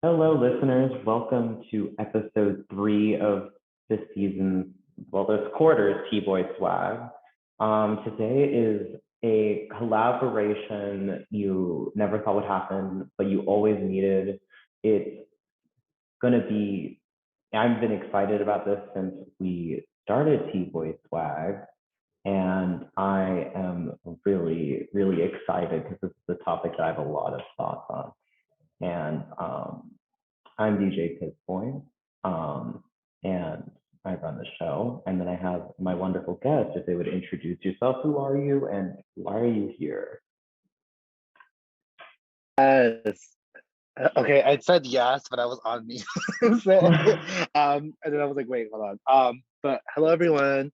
Hello, listeners. Welcome to episode 3 of this season, this quarter's T-Boy Swag. Today is a collaboration you never thought would happen, but you always needed. It's going to be, I've been excited about this since we started T-Boy Swag, and I am really, really excited because this is a topic that I have a lot of thoughts on. And I'm DJ Pizboy, and I run the show. And then I have my wonderful guest. If they would introduce yourself, who are you and why are you here? Yes. Okay, I said yes, but I was on mute. And then I was like, wait, hold on. But hello everyone.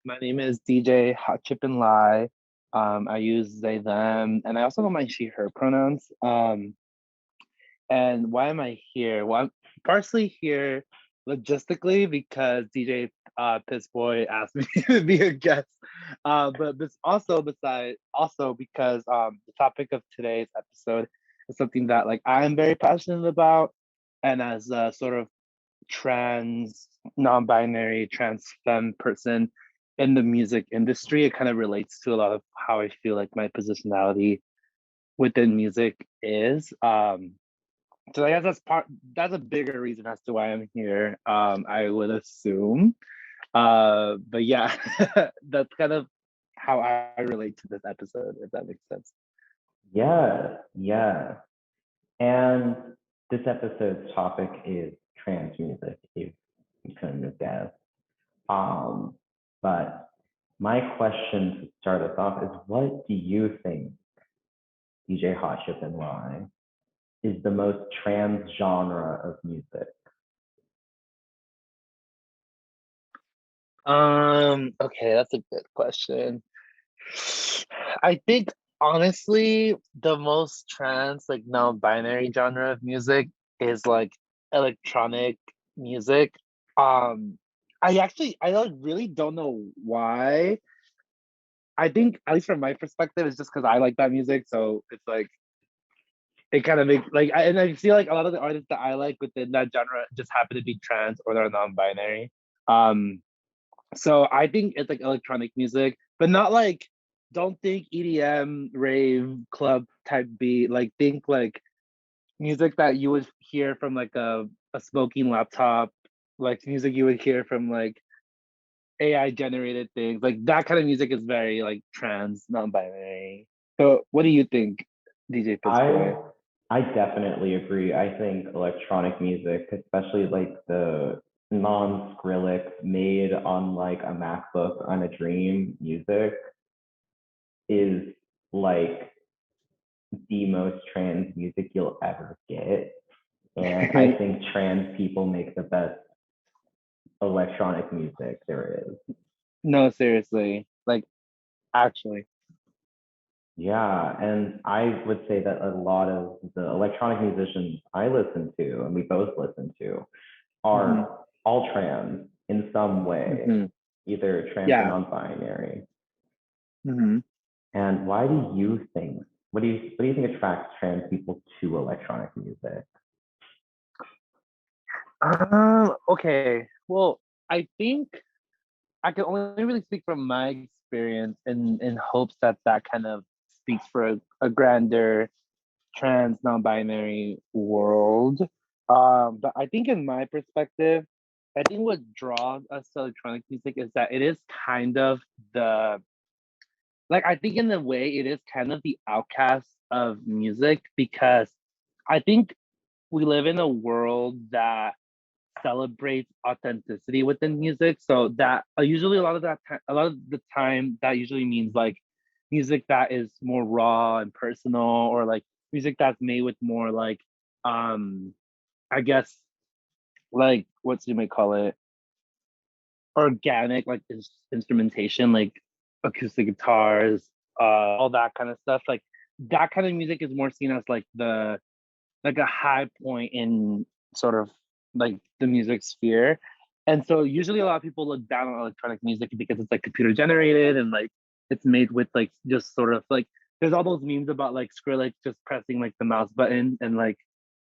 My name is DJ Hot Chip and Lie. I use they, them, and I also don't mind she, her pronouns. And why am I here? Well, I'm partially here logistically because DJ Piss Boy asked me to be a guest. But this also because the topic of today's episode is something that like I am very passionate about, and as a sort of trans, non-binary, trans femme person in the music industry, it kind of relates to a lot of how I feel like my positionality within music is. So I guess that's a bigger reason as to why I'm here. I would assume. But yeah, that's kind of how I relate to this episode, if that makes sense. Yeah, yeah. And this episode's topic is trans music, if you couldn't have guessed. Um, but my question to start us off is what do you think, DJ Hot Chip and Lie, is the most trans genre of music? Okay, that's a good question. I think honestly, the most trans, like non-binary genre of music is like electronic music. Um, I like really don't know why. I think at least from my perspective, it's just because I like that music, so it's like it kind of makes like and I feel like a lot of the artists that I like within that genre just happen to be trans or they're non-binary. Um, so I think it's like electronic music, but not like don't think EDM, rave, club type beat. Like think like music that you would hear from like a smoking laptop, like music you would hear from like AI generated things. Like that kind of music is very like trans, non-binary. So what do you think, DJ I Pissboy? I definitely agree. I think electronic music, especially like the non-Skrillex made on like a MacBook on a Dream music, is like the most trans music you'll ever get. And I think trans people make the best electronic music there is. No, seriously. Like actually. Yeah, and I would say that a lot of the electronic musicians I listen to, and we both listen to, Hmm. are all trans in some way, Hmm. either trans or Yeah. non-binary. Hmm. And why do you think? What do you think attracts trans people to electronic music? Okay. Well, I think I can only really speak from my experience in hopes that that kind of speaks for a grander trans non-binary world. But I think in my perspective, I think what draws us to electronic music is that it is kind of the like I think in a way it is kind of the outcast of music because I think we live in a world that celebrates authenticity within music. So that usually a lot of the time that usually means like music that is more raw and personal, or like music that's made with more like um I guess like what you may call it organic like instrumentation, like acoustic guitars, all that kind of stuff. Like that kind of music is more seen as like the like a high point in sort of like the music sphere. And so usually a lot of people look down on electronic music because it's like computer generated and like it's made with like just sort of like there's all those memes about like Skrillex just pressing like the mouse button and like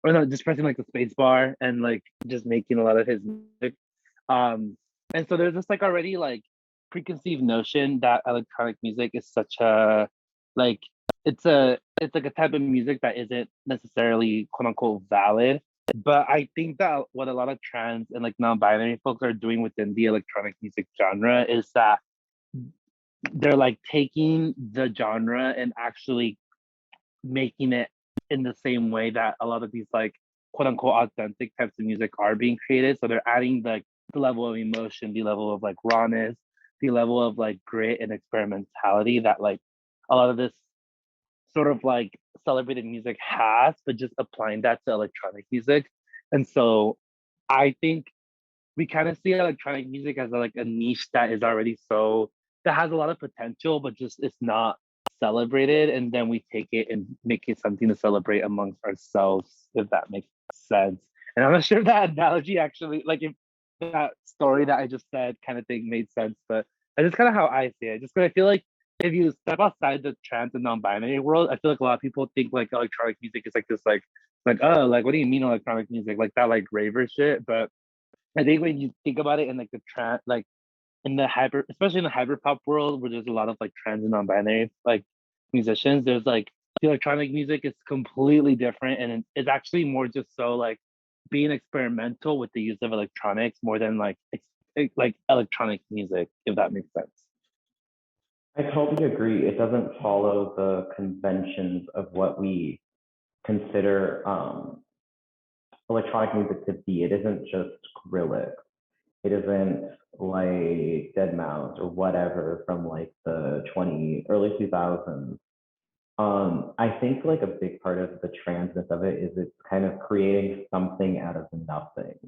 or no, just pressing like the space bar and like just making a lot of his music. Um, and so there's this like already like preconceived notion that electronic music is such a like it's like a type of music that isn't necessarily quote unquote valid. But I think that what a lot of trans and like non-binary folks are doing within the electronic music genre is that they're like taking the genre and actually making it in the same way that a lot of these like quote unquote authentic types of music are being created. So they're adding the level of emotion, the level of like rawness, the level of like grit and experimentality that like a lot of this sort of like celebrated music has, but just applying that to electronic music. And so I think we kind of see electronic music as like a niche that is already so that has a lot of potential, but just it's not celebrated. And then we take it and make it something to celebrate amongst ourselves, if that makes sense. And I'm not sure if that analogy actually, like if that story that I just said kind of thing made sense, but that's just kind of how I see it. Just because I feel like if you step outside the trans and non-binary world, I feel like a lot of people think like electronic music is like this like oh like what do you mean electronic music like that like raver shit, but I think when you think about it in like the trans, like in the hyper, especially in the hyper pop world where there's a lot of like trans and non-binary like musicians, there's like the electronic music is completely different and it's actually more just so like being experimental with the use of electronics more than like like electronic music, if that makes sense. I totally agree. It doesn't follow the conventions of what we consider electronic music to be. It isn't just Skrillex. It isn't like Dead Mouse or whatever from like the early 2000s. I think like a big part of the transness of it is it's kind of creating something out of nothing.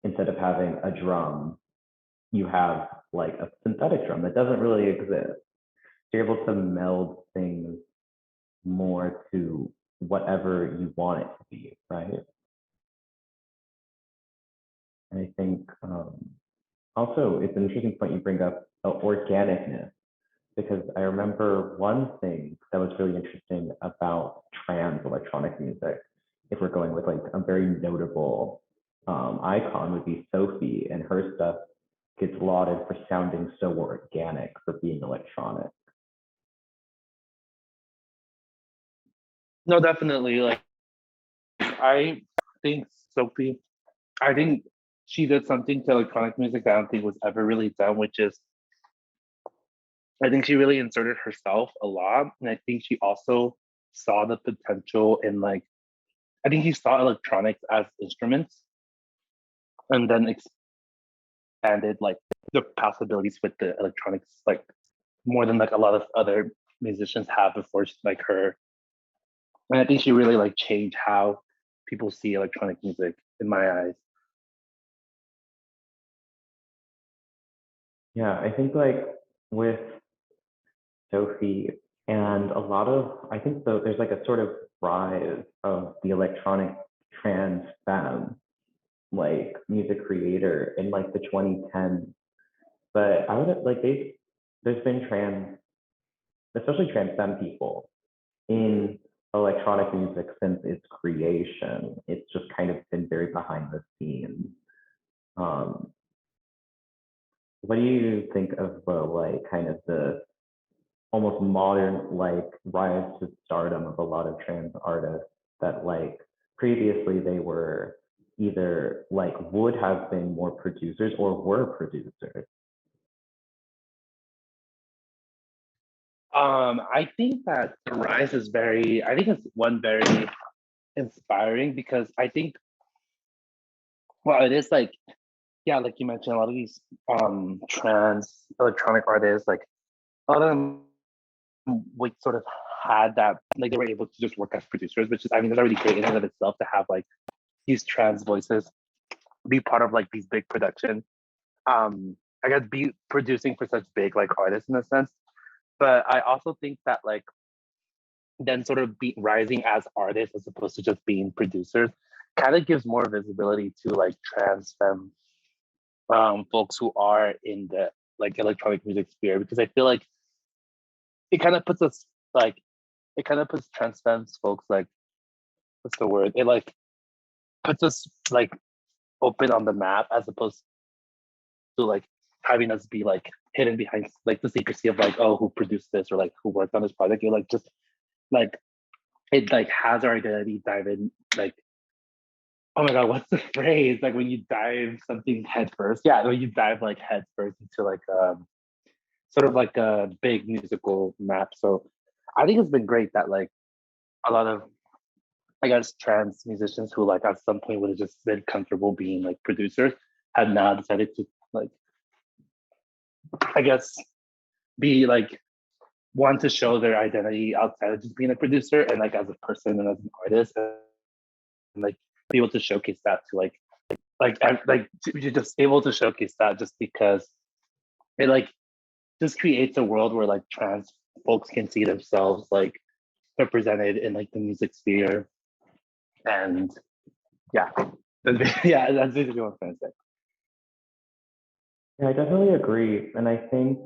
Instead of having a drum, you have like a synthetic drum that doesn't really exist. You're able to meld things more to whatever you want it to be, right? And I think also it's an interesting point you bring up, organicness, because I remember one thing that was really interesting about trans electronic music, if we're going with like a very notable icon, would be Sophie, and her stuff gets lauded for sounding so organic for being electronic. No, definitely. Like I think Sophie, I think she did something to electronic music that I don't think was ever really done, which is I think she really inserted herself a lot. And I think she also saw the potential in like, I think she saw electronics as instruments and then expanded like the possibilities with the electronics, like more than like a lot of other musicians have before like her. And I think she really like changed how people see electronic music in my eyes. Yeah, I think like with Sophie and a lot of, I think so, there's like a sort of rise of the electronic trans femme, like music creator in like the 2010s. But I would like there's been especially trans femme people in electronic music since its creation. It's just kind of been very behind the scenes. Um, what do you think of the like kind of the almost modern like rise to stardom of a lot of trans artists that like previously they were either like would have been more producers or were producers? I think that the rise is very, I think it's one very inspiring because I think, well, it is like, yeah, like you mentioned, a lot of these trans electronic artists, like a lot of them we sort of had that, like they were able to just work as producers, which is, I mean, it's already great in and of itself to have like these trans voices be part of like these big production. I guess be producing for such big like artists in a sense. But I also think that like then sort of be rising as artists as opposed to just being producers kind of gives more visibility to like trans femme folks who are in the like electronic music sphere because I feel like it kind of puts us like it kind of puts trans femme folks like what's the word? It like puts us like open on the map as opposed to like having us be like hidden behind like the secrecy of like, oh, who produced this or like who worked on this project. You're like just like it like has our identity dive in like, oh my god, what's the phrase? Like when you dive something head first. Yeah, when you dive like head first into like sort of like a big musical map. So I think it's been great that like a lot of I guess trans musicians who like at some point would have just been comfortable being like producers have now decided to like I guess be like want to show their identity outside of just being a producer and like as a person and as an artist and like be able to showcase that to you're just able to showcase that just because it like just creates a world where like trans folks can see themselves like represented in like the music sphere and yeah yeah that's basically what I'm trying to say. Yeah, I definitely agree. And I think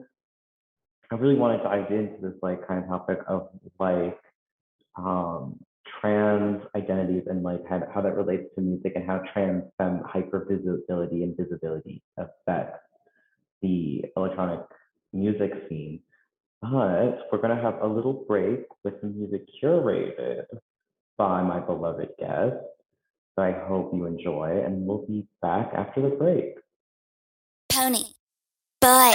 I really want to dive into this like kind of topic of like um, trans identities and like how that relates to music and how trans hypervisibility and visibility affects the electronic music scene. But we're going to have a little break with some music curated by my beloved guest. So I hope you enjoy, and we'll be back after the break. Pony. Boy.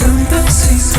Rompe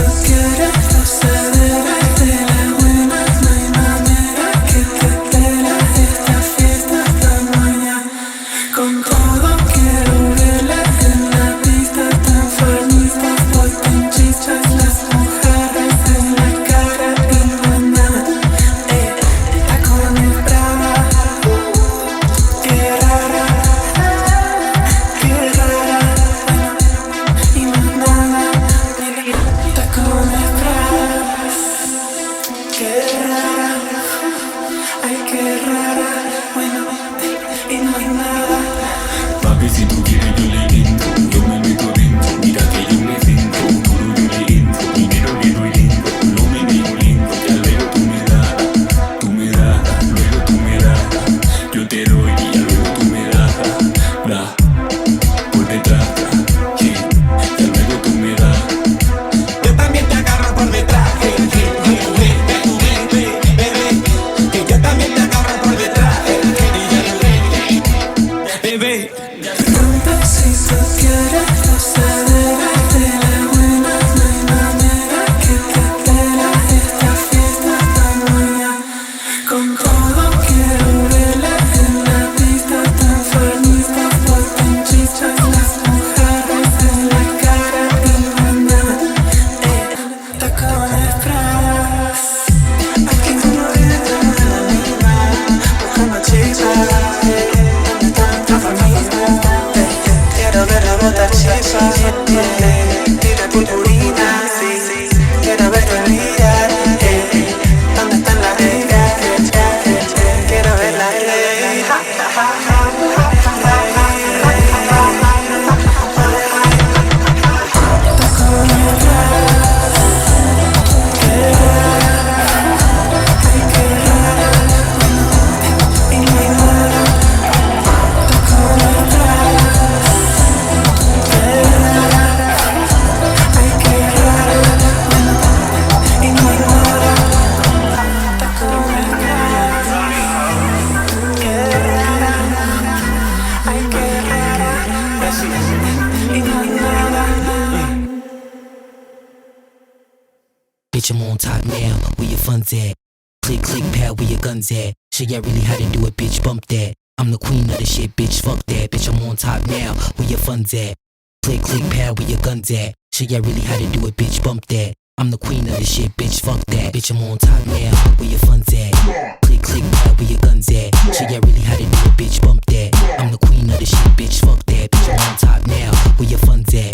Bitch, I'm on top now, where your funds at? Click, click, pal, where your guns at? Show ya really how to do it, bitch, bump that. I'm the queen of the shit, bitch, fuck that. Bitch, I'm on top now, where your funds at? Click, click, pal, where your guns at? Show ya really how to do it, bitch, bump that. I'm the queen of the shit, bitch, fuck that. Bitch, I'm on top now, where your funds at? Click, click, pal, where your guns at? Show ya really how to do it, bitch, bump that. I'm the queen of the shit, bitch, fuck that. Bitch, I'm on top now, where your funds at?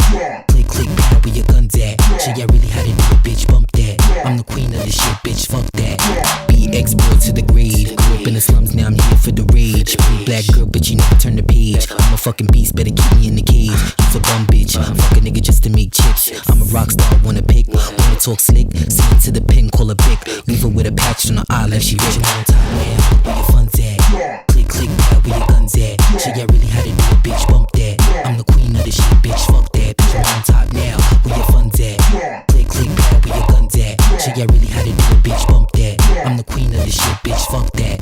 Click, click, pal, where your guns at? Show ya really how to do it, bitch, bump that. I'm the queen of the shit, bitch, fuck that. BX boy to the grave. Grew up in the slums, now I'm here for the rage. Pretty black girl, but you never turn the page. I'm a fucking beast, better keep me in the cage. You's a bum bitch, fuck a nigga just to make chips. I'm a rock star, wanna pick, wanna talk slick. See into the pin, call a pick. Leave her with a patch on her eye like she rich. On top, man, where your funds at? Click, click, pal, where your guns at? Show ya really how to do it, bitch, bump that. I'm the queen of the shit, bitch, fuck that. Bitch, I'm on top now, where your funds at? Click, click, pal, where your guns at? Show ya really how to do it, bitch, bump that. I'm the queen of the shit, bitch, fuck that.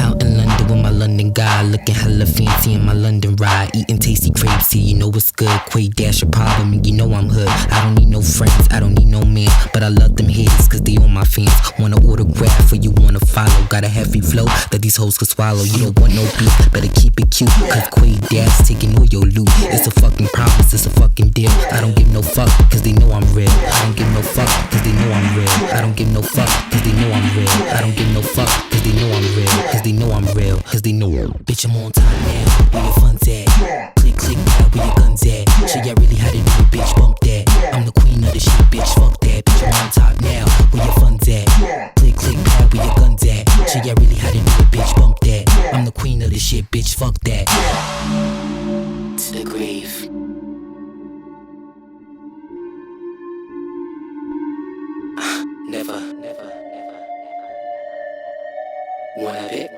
Out in London with my London guy, looking hella fancy in my London ride. Eating tasty crepes here, you know what's good. Quay dash a problem, and you know I'm hood. I don't need no friends, I don't need no man, but I love them haters cause they on my fans. Wanna autograph or you wanna follow? Got a heavy flow that these hoes could swallow. You don't want no beef, better keep it cute, cause Quay dash taking all your loot. It's a fucking promise, it's a fucking deal. I don't give no fuck cause they know I'm real. I don't give no fuck cause they know I'm real. I don't give no fuck cause they know I'm real. I don't give no fuck cause they know I'm real. Cause they know I'm real. Cause they know. Bitch, I'm on time now, where your funds at? Click, click, pal, where your guns at? Show ya really how to do it, bitch, bump that. I'm the queen of the shit, bitch, fuck that. Bitch, I'm on top now, where your funds at? Click, click, pal, where your guns at? Show ya really how to do it, bitch, bump that. I'm the queen of the shit, bitch, fuck that. To the grave. Never, never, never, never. Wanna have it?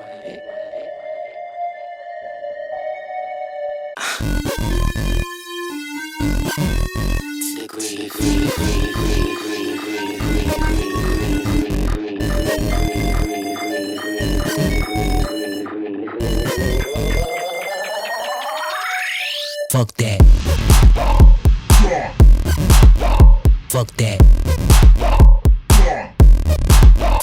To the grave, grave, grave, grave, grave, grave, grave, grave, fuck that. Fuck that.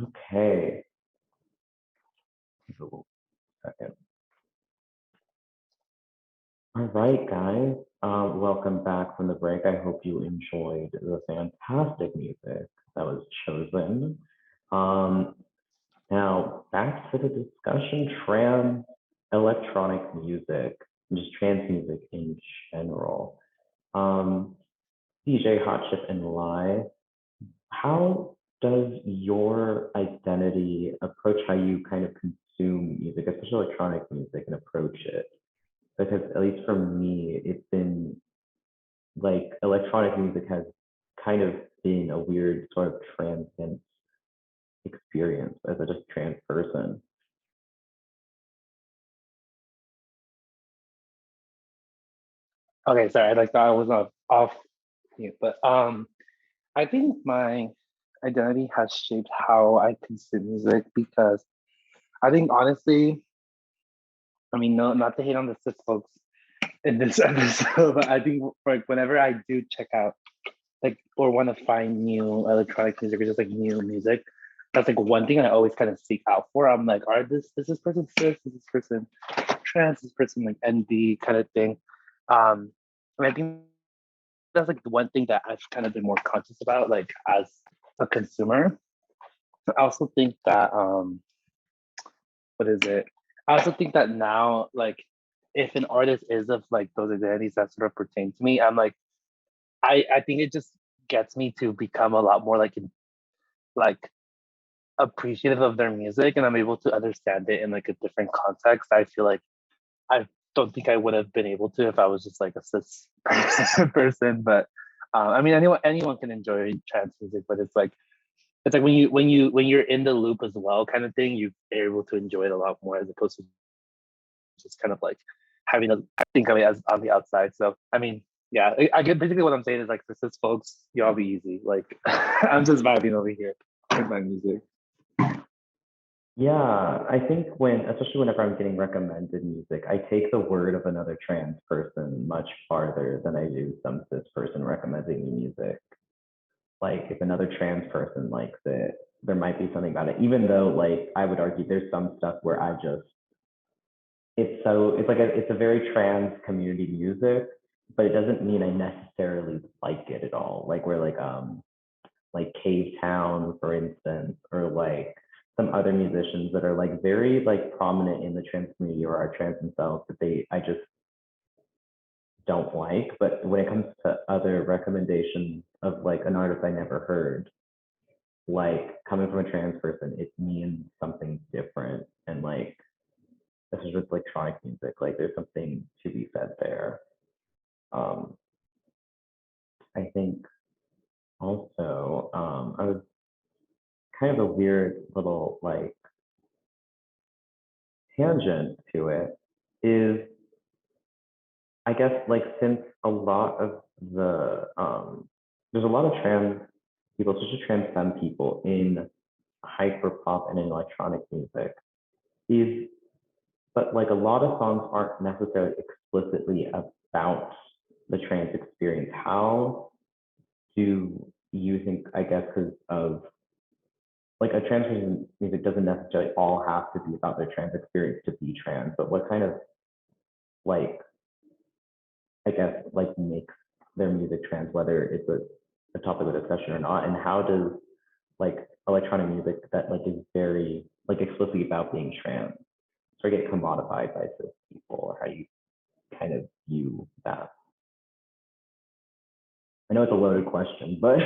Okay. Give it a second. All right, guys. Welcome back from the break. I hope you enjoyed the fantastic music that was chosen. Um, Now, back to the discussion, trans electronic music, and just trans music in general. DJ Hot Chip and Live, how does your identity approach how you kind of consume music, especially electronic music, and approach it? Because at least for me, it's been like electronic music has kind of been a weird sort of transcendent experience as a just trans person. Okay, sorry, I like thought I was off mute, but I think my identity has shaped how I consume music because I think honestly, I mean, no, not to hate on the cis folks in this episode, but I think like whenever I do check out like or want to find new electronic music or just like new music, that's like one thing I always kind of seek out for. I'm like, are this is this person cis? Is this person trans? Is this person like NB kind of thing? And I think that's like the one thing that I've kind of been more conscious about, like as a consumer. I also think that what is it? I also think that now, like, if an artist is of like those identities that sort of pertain to me, I'm like, I think it just gets me to become a lot more like appreciative of their music, and I'm able to understand it in like a different context. I feel like I don't think I would have been able to if I was just like a cis person. But I mean, anyone can enjoy trance music, but it's like when you're in the loop as well, kind of thing. You're able to enjoy it a lot more as opposed to just kind of like having to think of it as on the outside. So I mean, yeah, I get basically what I'm saying is like for cis folks, y'all be easy. Like I'm just vibing over here with my music. Yeah, I think especially whenever I'm getting recommended music, I take the word of another trans person much farther than I do some cis person recommending me music. Like if another trans person likes it, there might be something about it. Even though like I would argue there's some stuff where it's a very trans community music, but it doesn't mean I necessarily like it at all. Like we're like Cave Town, for instance, or like some other musicians that are like very like prominent in the trans community or are trans themselves that I just don't like. But when it comes to other recommendations of like an artist I never heard, like coming from a trans person, it means something different. And like this is just electronic music. Like there's something to be said there. Um, I think also I was kind of a weird little like tangent to it is I guess like since a lot of there's a lot of trans people, especially trans femme people in hyper pop and in electronic music. These but like a lot of songs aren't necessarily explicitly about the trans experience. How do you think, I guess, because of like a trans person's music doesn't necessarily all have to be about their trans experience to be trans, but what kind of like I guess like makes their music trans, whether it's a topic of discussion or not, and how does like electronic music that like is very like explicitly about being trans sort of get commodified by cis people, or how you kind of view that? I know it's a loaded question, but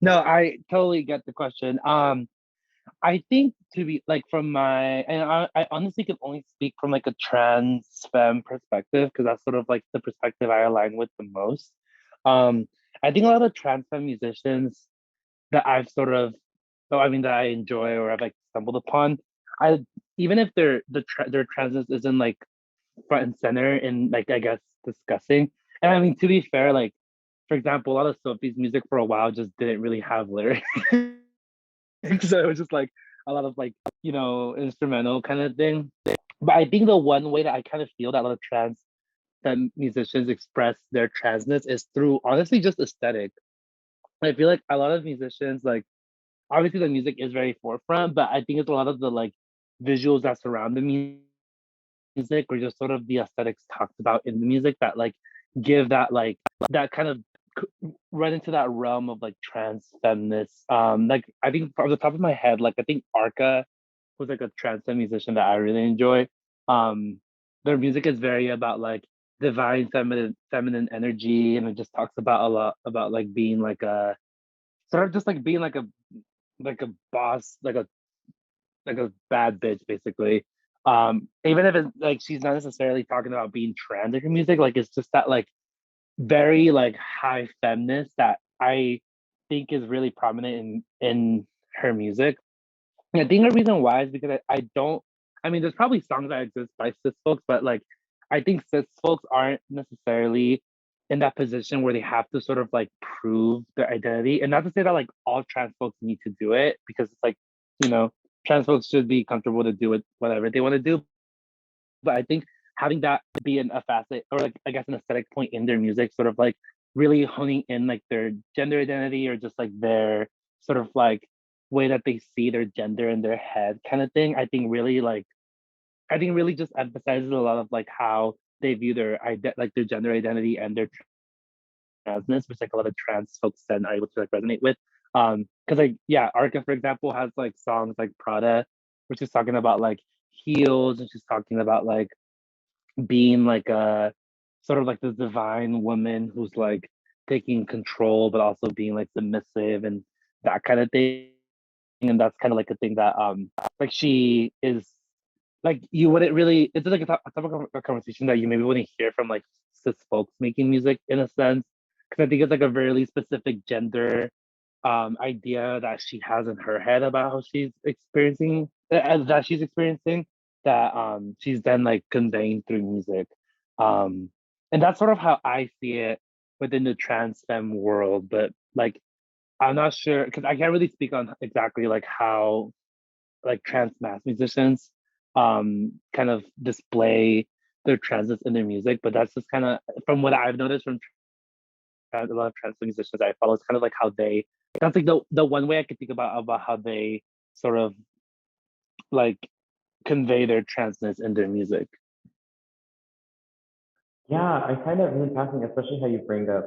No, I totally get the question. I think to be like from my and I honestly can only speak from like a trans femme perspective because that's sort of like the perspective I align with the most. Um, I think a lot of trans femme musicians that I've sort of, oh, I mean that I enjoy or I've like stumbled upon, I even if their transness isn't like front and center in like I guess discussing. And I mean to be fair, like for example, a lot of Sophie's music for a while just didn't really have lyrics. So it was just like a lot of like, instrumental kind of thing. But I think the one way that I kind of feel that a lot of trans that musicians express their transness is through honestly just aesthetic. I feel like a lot of musicians like obviously the music is very forefront, but I think it's a lot of the like visuals that surround the music or just sort of the aesthetics talked about in the music that like give that like that kind of run into that realm of like trans feminist. Like I think from the top of my head, like I think Arca was like a trans femme musician that I really enjoy. Um, their music is very about like divine feminine energy, and it just talks about a lot about like being like a sort of just like being like a boss, like a bad bitch basically. Even if it's like she's not necessarily talking about being trans in her music, like it's just that like very like high feminist that I think is really prominent in her music. And I think the reason why is because I don't I mean there's probably songs that exist by cis folks, but like I think cis folks aren't necessarily in that position where they have to sort of like prove their identity. And not to say that like all trans folks need to do it because it's like, you know, trans folks should be comfortable to do it whatever they want to do. But I think having that be a facet or like I guess an aesthetic point in their music, sort of like really honing in like their gender identity or just like their sort of like way that they see their gender in their head kind of thing. I think really just emphasizes a lot of like how they view like their gender identity and their transness, which like a lot of trans folks then are able to like resonate with. Because like yeah, Arca for example has like songs like Prada, which is talking about like healed, and she's talking about like being like a sort of like this divine woman who's like taking control but also being like submissive and that kind of thing. And that's kind of like a thing that like she is like you wouldn't really, it's like a topic of a conversation that you maybe wouldn't hear from like cis folks making music in a sense, because I think it's like a very specific gender idea that she has in her head about how she's experiencing that she's experiencing that she's then like conveying through music. um and that's sort of how I see it within the trans femme world, but like I'm not sure because I can't really speak on exactly like how like trans mass musicians kind of display their transness in their music, but that's just kind of from what I've noticed from a lot of trans musicians I follow. It's kind of like how they, that's like the one way I could think about how they sort of like convey their transness in their music. Yeah, I find it really fascinating, especially how you bring up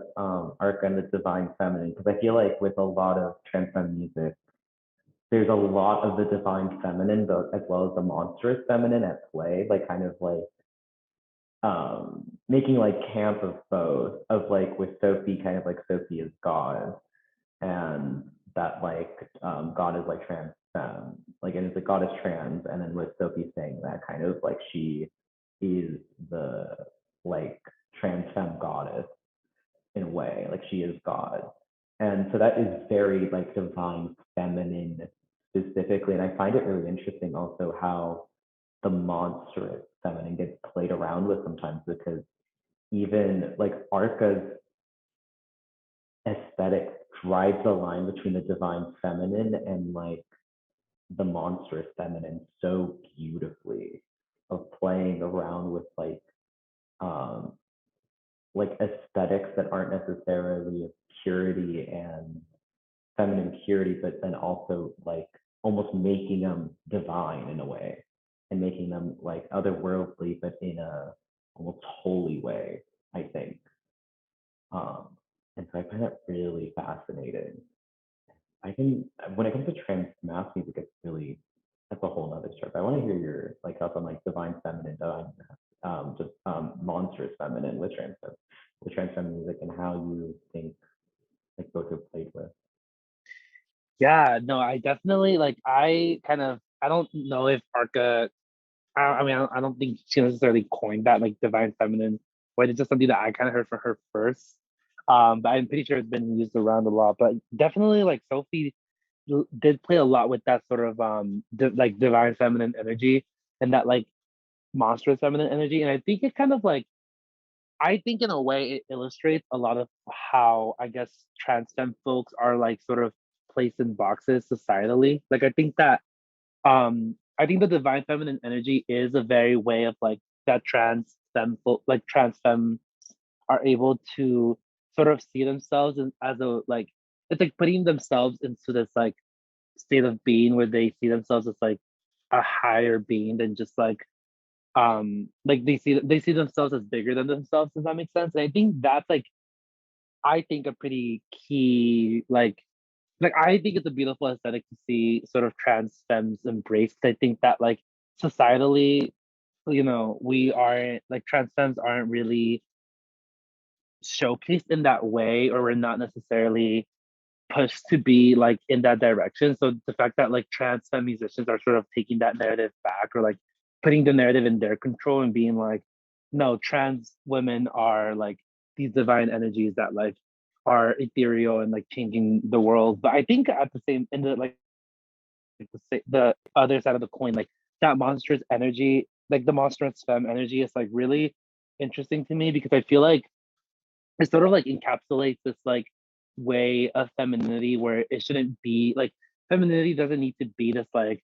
Arca and the divine feminine, because I feel like with a lot of trans femme music, there's a lot of the divine feminine, but as well as the monstrous feminine at play, like kind of like making like camp of both, of like with Sophie, kind of like Sophie is God, and that like God is like trans femme, like, and it's like God is trans, and then with Sophie saying that kind of like she is the like trans femme goddess in a way, like she is God. And so that is very like divine feminine specifically. And I find it really interesting also how the monstrous feminine gets played around with sometimes, because even like Arca's aesthetic drives the line between the divine feminine and like the monstrous feminine so beautifully, of playing around with um like aesthetics that aren't necessarily of purity and feminine purity, but then also like almost making them divine in a way, and making them like otherworldly, but in a almost holy way, I think. Um, and so I find that really fascinating. I can, when it comes to trans mass music, it's really, that's a whole nother story. But I want to hear your like thoughts on like divine feminine, divine just monstrous feminine with trans feminine music, and how you think like both are played with. Yeah, no, I definitely like I don't know if Arca, I mean I don't think she necessarily coined that like divine feminine, but it's just something that I kind of heard from her first. But I'm pretty sure it's been used around a lot. But definitely like Sophie did play a lot with that sort of like divine feminine energy and that like monstrous feminine energy. And I think it kind of like, I think in a way it illustrates a lot of how I guess trans femme folks are like sort of placed in boxes societally. Like I think the divine feminine energy is a very way of like that trans femme are able to sort of see themselves as a like, it's like putting themselves into this like state of being where they see themselves as like a higher being than just like they see themselves as bigger than themselves. Does that make sense? And I think that's like, I think a pretty key like I think it's a beautiful aesthetic to see sort of trans femmes embraced. I think that like societally, you know, we aren't like trans femmes aren't really showcased in that way, or we're not necessarily pushed to be like in that direction. So the fact that like trans femme musicians are sort of taking that narrative back, or like putting the narrative in their control and being like, no, trans women are like these divine energies that like are ethereal and like changing the world. But I think at the same in the like the other side of the coin, like that monstrous energy, like the monstrous femme energy is like really interesting to me, because I feel like it sort of like encapsulates this like way of femininity where it shouldn't be like, femininity doesn't need to be this like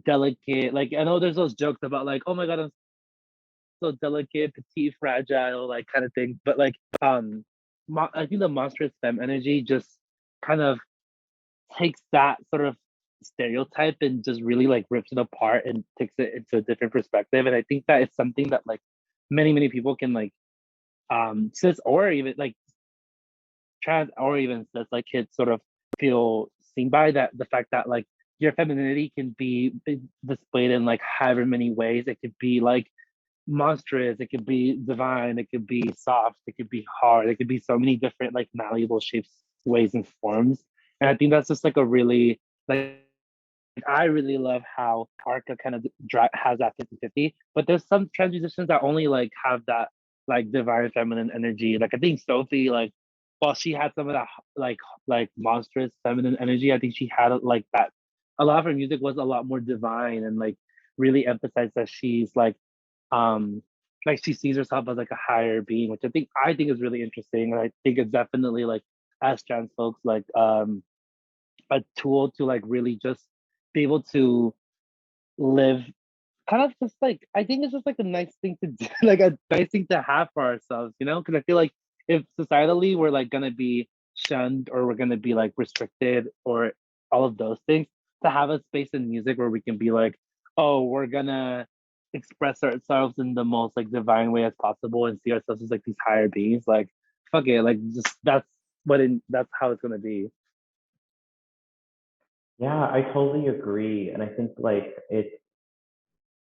delicate, like I know there's those jokes about like, oh my god, I'm so delicate, petite, fragile, like kind of thing, but like I think the monstrous femme energy just kind of takes that sort of stereotype and just really like rips it apart and takes it into a different perspective. And I think that it's something that like many people can like cis or even like trans or even cis like kids sort of feel seen by, that the fact that like your femininity can be displayed in like however many ways. It could be like monstrous, it could be divine, it could be soft, it could be hard, it could be so many different like malleable shapes, ways, and forms. And I think that's just like a really like I really love how Arca kind of has that 50-50, but there's some trans musicians that only like have that like divine feminine energy. Like I think Sophie, like while she had some of that like monstrous feminine energy, I think she had like that. A lot of her music was a lot more divine and like really emphasized that she's like she sees herself as like a higher being, which I think is really interesting. And I think it's definitely like as trans folks like a tool to like really just be able to live kind of just like I think it's just like a nice thing to do, like a nice thing to have for ourselves, you know? Because I feel like if societally we're like gonna be shunned or we're gonna be like restricted or all of those things, to have a space in music where we can be like, oh, we're gonna express ourselves in the most like divine way as possible and see ourselves as like these higher beings, like fuck it, like just that's how it's gonna be. Yeah, I totally agree. And I think like it's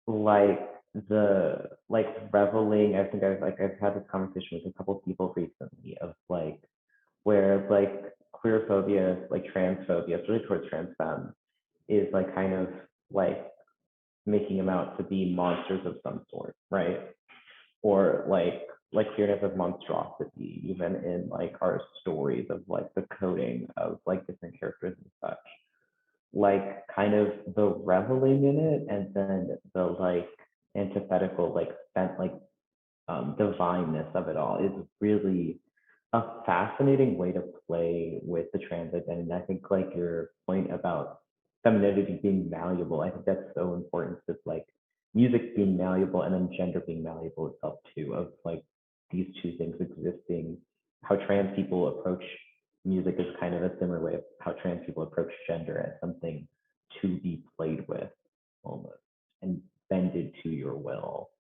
like the like reveling, I think I've had this conversation with a couple people recently of like where like queer phobia, like transphobia, especially towards trans femmes, is like kind of like making them out to be monsters of some sort, right? Or like queerness of monstrosity, even in like our stories of like the coding of like different characters and such. Like kind of the reveling in it and then the like antithetical like spent like divineness of it all is really a fascinating way to play with the trans identity. I think like your point about femininity being malleable, I think that's so important to like music being malleable and then gender being malleable itself too, of like these two things existing, how trans people approach music is kind of a similar way of how trans people approach gender as something to be played with almost and bended to your will.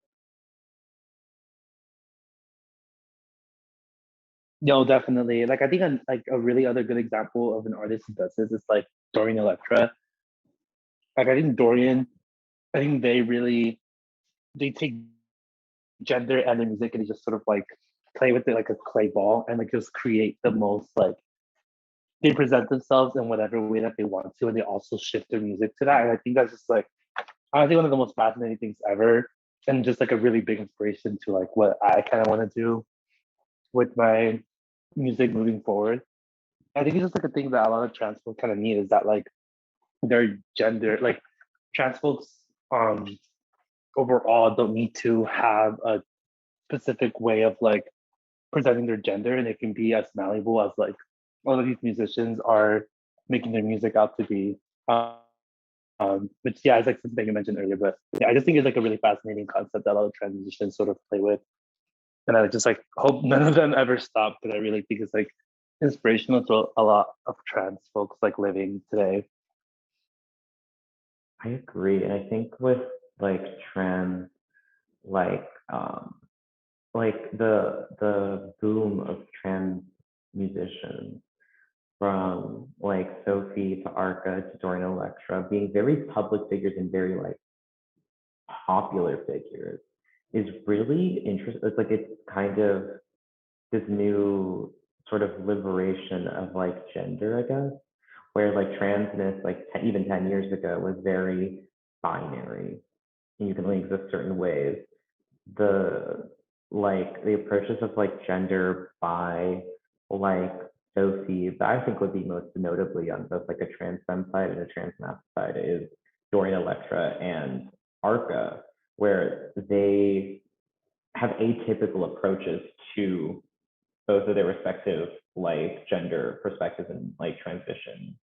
No, definitely. Like I think like a really other good example of an artist who does this is like Dorian Electra. Like I think Dorian, I think they take gender and the music and they just sort of like play with it like a clay ball and like just create the most like they present themselves in whatever way that they want to and they also shift their music to that. And I think that's just like honestly one of the most fascinating things ever and just like a really big inspiration to like what I kind of want to do with my music moving forward. I think it's just like a thing that a lot of trans folks kind of need is that like their gender, like trans folks overall don't need to have a specific way of like presenting their gender and it can be as malleable as like all of these musicians are making their music out to be. Which yeah, is like something you mentioned earlier, but yeah, I just think it's like a really fascinating concept that a lot of trans musicians sort of play with. And I just like hope none of them ever stop because I really think it's like inspirational to a lot of trans folks like living today. I agree. And I think with like trans, like like the boom of trans musicians from like Sophie to Arca to Dorian Electra being very public figures and very like popular figures is really interesting. It's like it's kind of this new sort of liberation of like gender, I guess, where like transness like even 10 years ago was very binary and you can only exist certain ways. The like the approaches of like gender by like Sophie, that I think would be most notably on both like a trans femme side and a trans math side is Dorian Electra and Arca, where they have atypical approaches to both of their respective like gender perspectives and like transition.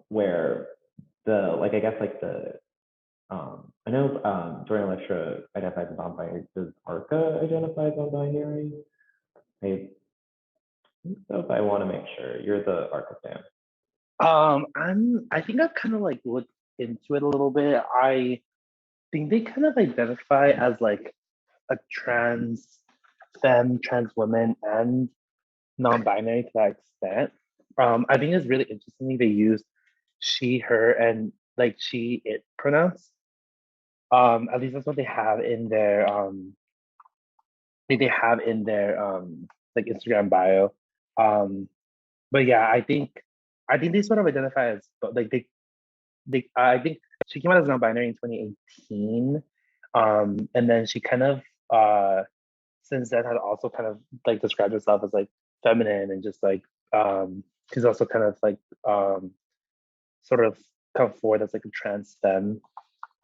Where the like I guess like the I know Dorian Electra identifies as non-binary. Does Arca identify as non-binary? I think so, but I want to make sure. You're the Arca fan. I think I've kind of like looked into it a little bit. I think they kind of identify as like a trans woman and non-binary to that extent. I think it's really interesting they use she, her, and like she, it pronouns. At least that's what they have in their like Instagram bio. But yeah, I think they sort of identify as, but like I think she came out as non-binary in 2018, and then she kind of since then had also kind of like described herself as like feminine and just like she's also kind of like sort of come forward as like a trans femme.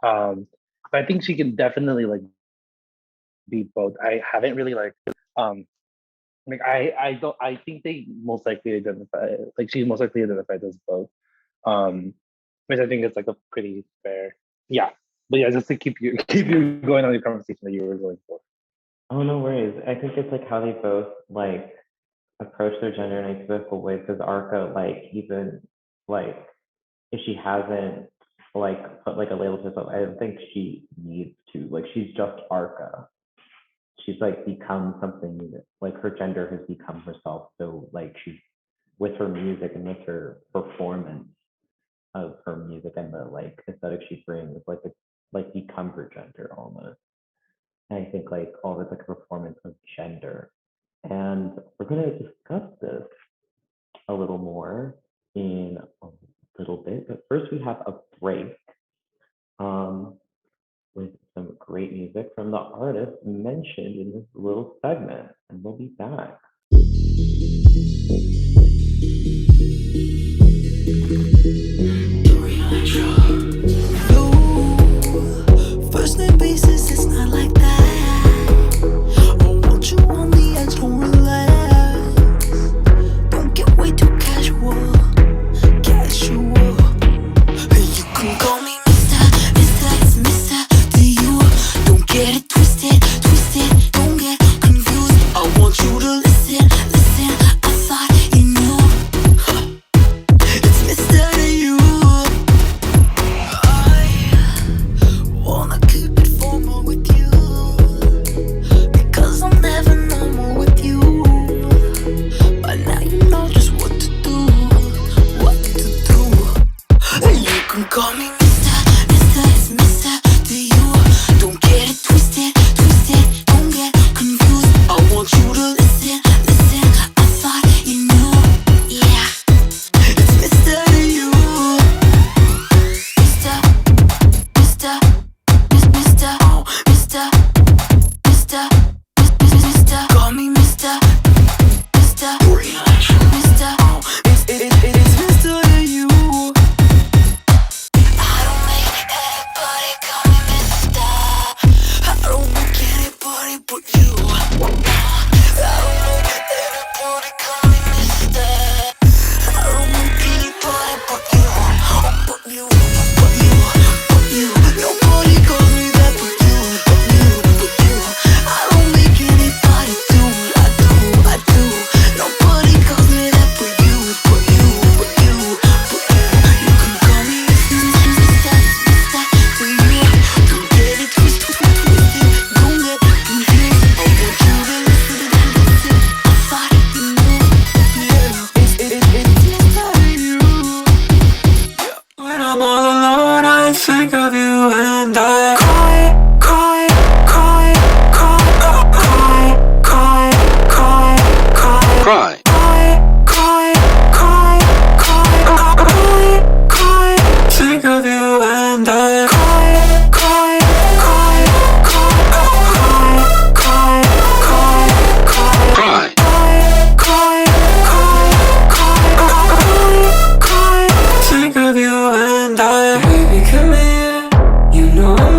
But I think she can definitely like be both. I haven't really um I don't, I think they most likely identify, like she most likely identified as both. Which I think is like a pretty fair, yeah. But yeah, just to keep you keep you going on the conversation that you were going for. Oh, no worries. I think it's like how they both like approach their gender in atypical ways. Because Arca, like even like if she hasn't like put like a label to herself, I don't think she needs to. Like she's just Arca. She's like become something like her gender has become herself. So like she's with her music and with her performance of her music and the like aesthetic she brings, like it's like become her gender almost. And I think like all this like a performance of gender. And we're gonna discuss this a little more in a little bit. But first we have a break with some great music from the artist mentioned in this little segment. And we'll be back. First name basis, it's not like that. I want you on the edge, don't relax. Don't get way too casual. You can call me Mr. It's Mr. to you. Don't get it twisted, don't get confused. I want you to listen. I thought you knew. It's Mr. to you. I wanna keep it formal with you, because I'm never normal with you. But now you know just what to do. You can call me Mr. It's Mr. to you. Don't get it twisted, don't get confused. I want you to listen. I thought you knew, yeah. It's Mr. to you. Mr. Oh, Mr. Call me Mr. Oh, it's Mr. to you. I don't make anybody call me Mr. I don't make anybody but you. I don't make anybody call me Mr. I don't make anybody but you. Nobody calls me that but you. I don't make anybody do what I do. Nobody calls me that but you. You can call me Mr. to you. Don't get it twisted, don't get confused. I want you to listen. I thought you knew, yeah. It's Mr. to you. When I'm all alone, I think of you and I cry. Think of you and I cry. Think of you and I. Baby, come here. You know I'm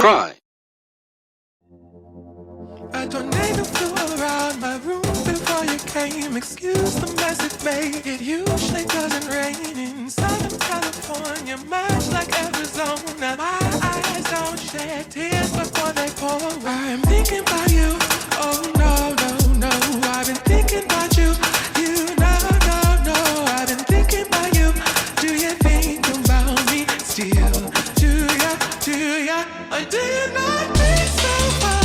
Cry. A tornado flew around my room before you came. Excuse the mess it made. It usually doesn't rain in Southern California, much like Arizona. My eyes don't shed tears before they pour. I'm thinking about you. Oh no, no, no. I've been thinking about you. You know, no, no. I've been thinking about you. Do you think about me still? Do ya? Or do you not think so far?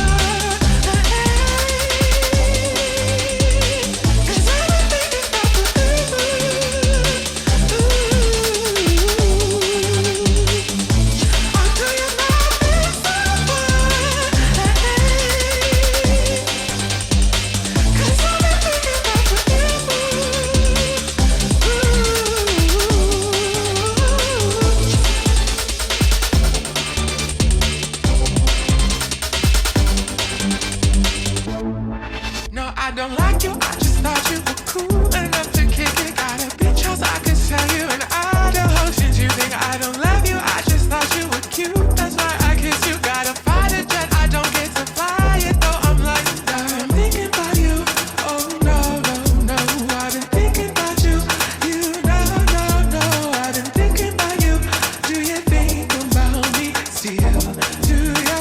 No, I don't like you, I just thought you were cool enough to kick it. Got a beach house I could sell you, and I don't know since you think I don't love you. I just thought you were cute, that's why I kiss you. Got a fighter jet, I don't get to fly it, though I'm like, I'm thinking about you. Oh no, no, no, I've been thinking about you. You know, no, no, I've been thinking about you. Do you think about me still? Do ya?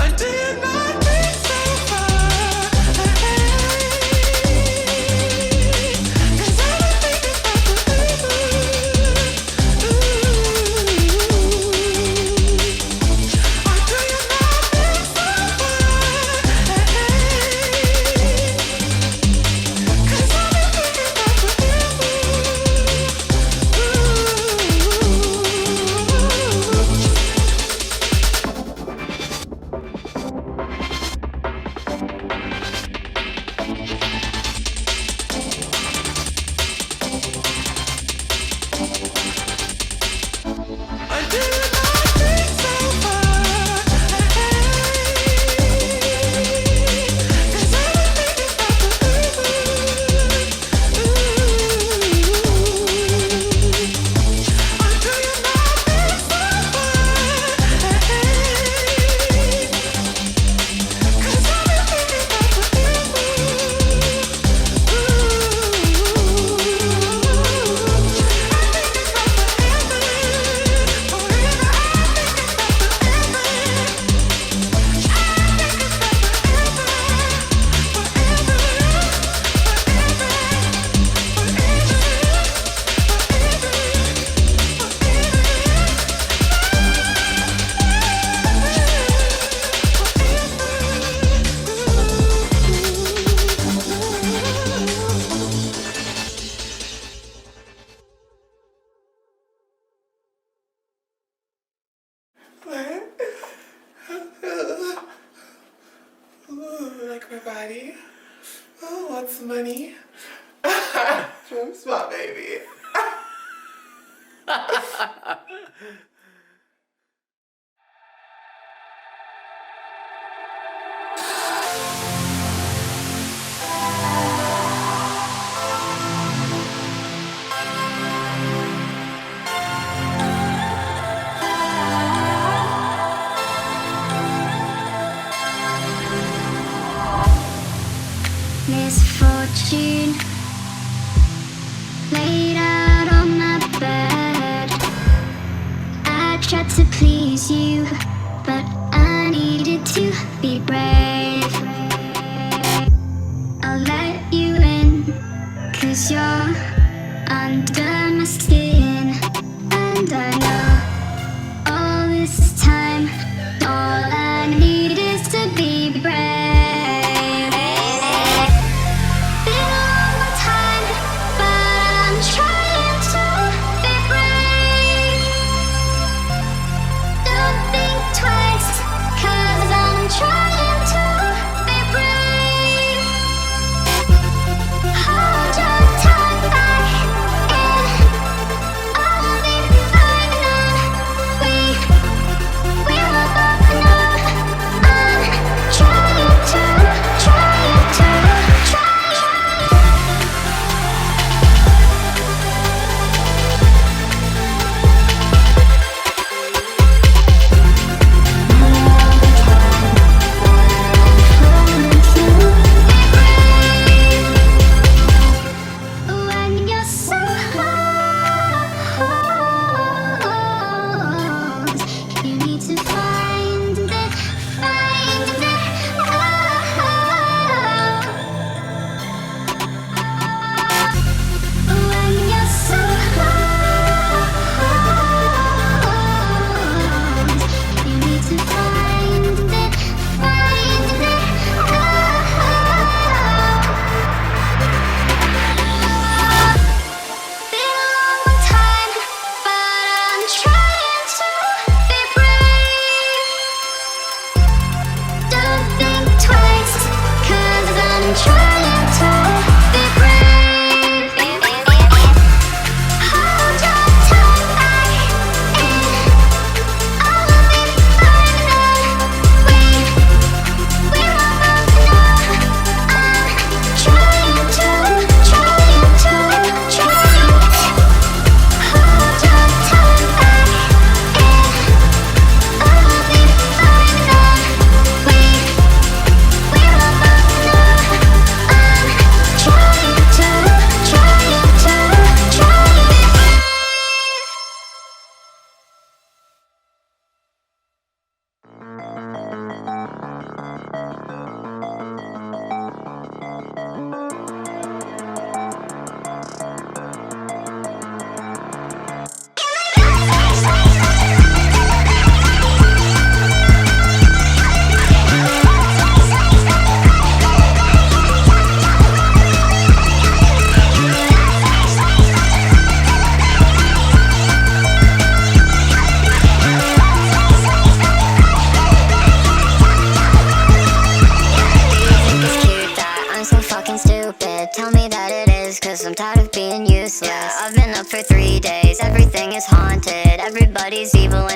Or do you not think so far? Like my body. Oh, what's money? From Spot Baby. Misfortune laid out on my bed. I tried to please you, but I needed to be brave. I'll let you in, 'cause you're under my skin. And I know all this time, all I need is to be brave. Hold your tongue back.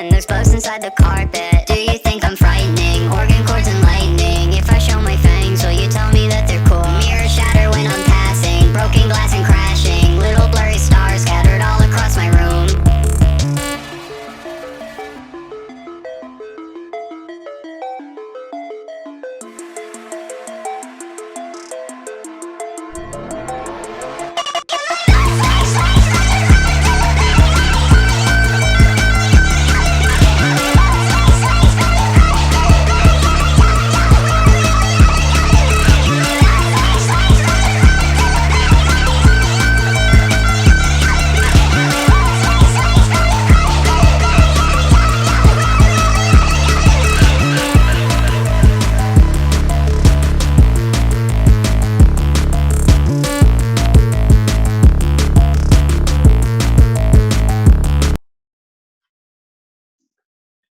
and there's bugs inside the carpet. Do you think I'm frightening? Organ chords and lightning. If I show my fangs, will you tell me that they're cool? Mirrors shatter when I'm passing, broken glass and crashing. Little blurry stars scattered all across my room.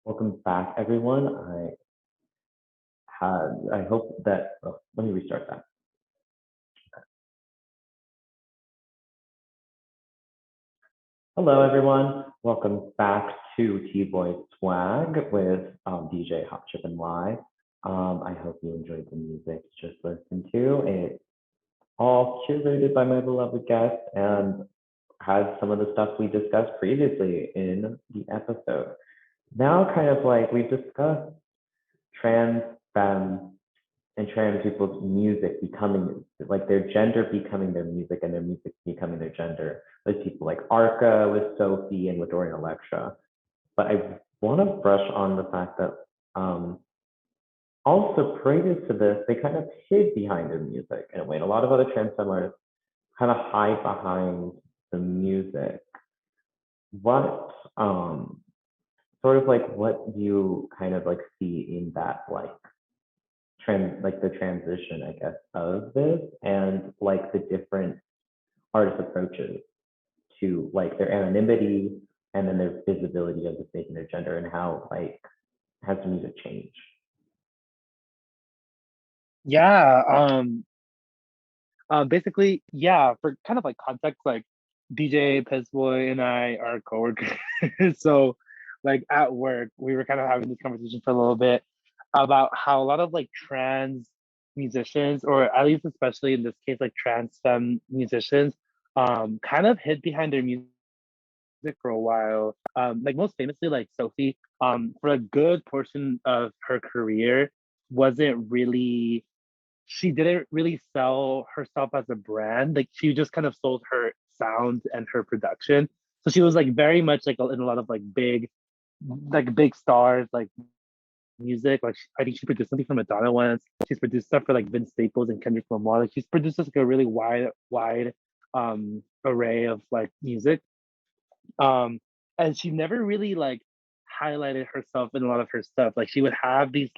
Welcome back, everyone. I hope that, oh, let me restart that. Hello, everyone. Welcome back to T-Boy Swag with DJ Hot Chip and Y. I hope you enjoyed the music you just listened to. It's all curated by my beloved guest and has some of the stuff we discussed previously in the episode. Now, kind of like we've discussed trans femme and trans people's music becoming, like their gender becoming their music and their music becoming their gender, with people like Arca, with Sophie, and with Dorian Electra. But I want to brush on the fact that also previous to this, they kind of hid behind their music in a way. And a lot of other trans femme artists kind of hide behind the music. What sort of like what do you kind of like see in that like like the transition, I guess, of this and like the different artist approaches to like their anonymity and then their visibility of the making their gender and how like has the music changed? Yeah, basically, yeah, for kind of like context, like DJ Pizboy and I are coworkers. So like at work, we were kind of having this conversation for a little bit about how a lot of like trans musicians, or at least especially in this case, like trans femme musicians, kind of hid behind their music for a while. Like most famously, like Sophie, for a good portion of her career, wasn't really she didn't really sell herself as a brand. Like she just kind of sold her sound and her production. So she was like very much like in a lot of like big stars, like music. Like I think she produced something for Madonna once. She's produced stuff for like Vince Staples and Kendrick Lamar. Like she's produced like a really wide array of like music. Um, and she never really like highlighted herself in a lot of her stuff. Like she would have these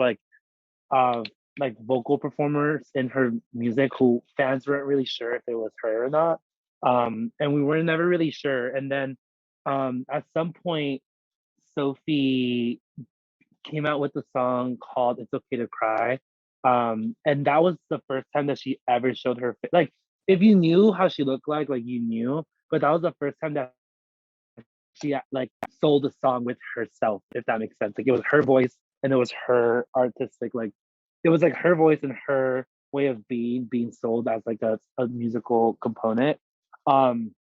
uh like vocal performers in her music who fans weren't really sure if it was her or not. And we were never really sure. And then at some point Sophie came out with a song called It's Okay to Cry. And that was the first time that she ever showed her like if you knew how she looked like you knew, but that was the first time that she like sold a song with herself, if that makes sense. Like it was her voice and it was her artistic, like it was like her voice and her way of being sold as like a musical component. Um,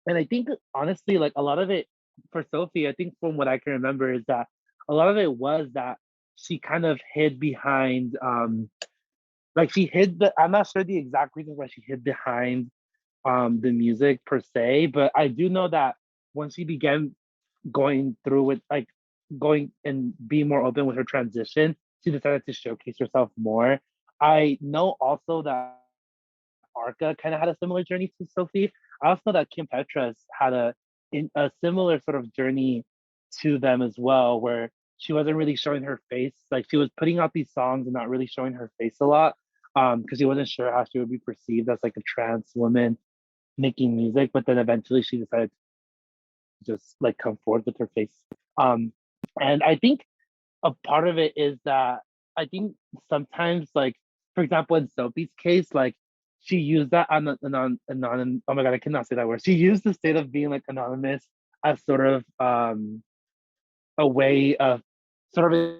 and I think honestly, like a lot of it for Sophie, I think from what I can remember is that a lot of it was that she kind of hid behind like she hid the I'm not sure the exact reasons why she hid behind the music per se, but I do know that when she began going through with like going and being more open with her transition, she decided to showcase herself more. I know also that Arca kind of had a similar journey to Sophie. I also know that Kim Petras had a similar sort of journey to them as well, where she wasn't really showing her face. Like she was putting out these songs and not really showing her face a lot, because she wasn't sure how she would be perceived as like a trans woman making music. But then eventually she decided to just like come forward with her face. Um, and I think a part of it is that I think sometimes, like for example, in Sophie's case, like she used that anonymous. Oh my god, I cannot say that word. She used the state of being like anonymous as sort of a way of sort of